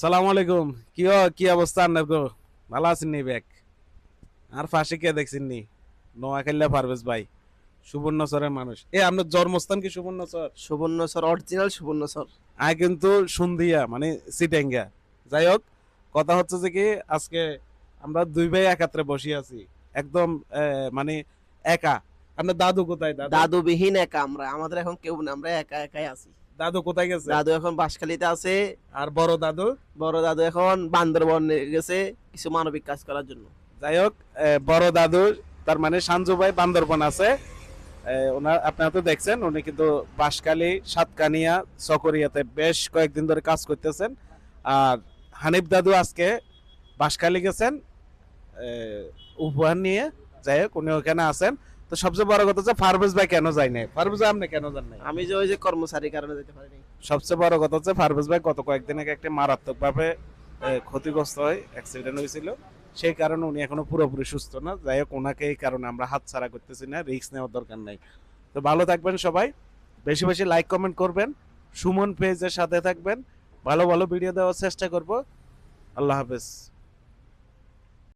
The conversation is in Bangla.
সালাম আলাইকুম। কি অবস্থা আপনার গো? ভালো আছেন নি ব্যাক? আর ফাঁসি কে দেখছেন নি? নোয়াখালীর পারভেজ ভাই, সুবর্ণচরের মানুষ। আপনার জন্মস্থান কি সুবর্ণচর? সুবর্ণচর, অরিজিনাল সুবর্ণচর। কিন্তু সুন্দিয়া মানে সিটেঙ্গা। যাই হোক, কথা হচ্ছে যে কি আজকে আমরা দুই ভাই একাত্রে বসে আছি একদম মানে একা। আপনার দাদু কোথায়? দাদু বিহীন একা আমরা, আমাদের এখন কেউ না, আমরা একা একাই আছি। দাদু কোথায় গেছে? দাদু এখন বাঁশখালীতে আছে। আর বড় দাদু? বড় দাদু এখন বান্দরবনে গেছে কিছু মানবিক কাজ করার জন্য। যাই হোক, বড় দাদু তার মানে সাঞ্জু ভাই বান্দরবন আছে। ওনার আপনারা তো দেখছেন উনি কিন্তু বাঁশখালী, সাতকানিয়া, চকরিয়াতে বেশ কয়েকদিন ধরে কাজ করতেছেন। আর হানিফ দাদু আজকে বাঁশখালী গেছেন উপহার নিয়ে। যাই হোক, উনি ওখানে আছেন। তো সবচেয়ে বড় কথা হচ্ছে ফারভেজ ভাই কেন যায় নাই? ফারভেজ ভাই আপনি কেন যান নাই? আমি যে ওই যে কর্মচারী কারণে যেতে পারিনি। সবচেয়ে বড় কথা হচ্ছে ফারভেজ ভাই গত কয়েকদিন আগে একটা মারাত্মক ভাবে ক্ষতিগ্রস্ত হয়, অ্যাক্সিডেন্ট হয়েছিল। সেই কারণে উনি এখনো পুরোপুরি সুস্থ না। যাই হোক, ওনাকে এই কারণে আমরা হাতছাড়া করতেছি না, রিস্ক নেওয়ার দরকার নাই। তো ভালো থাকবেন সবাই, বেশি বেশি লাইক কমেন্ট করবেন, সুমন পেজের সাথে থাকবেন, ভালো ভালো ভিডিও দেওয়ার চেষ্টা করব। আল্লাহ হাফেজ।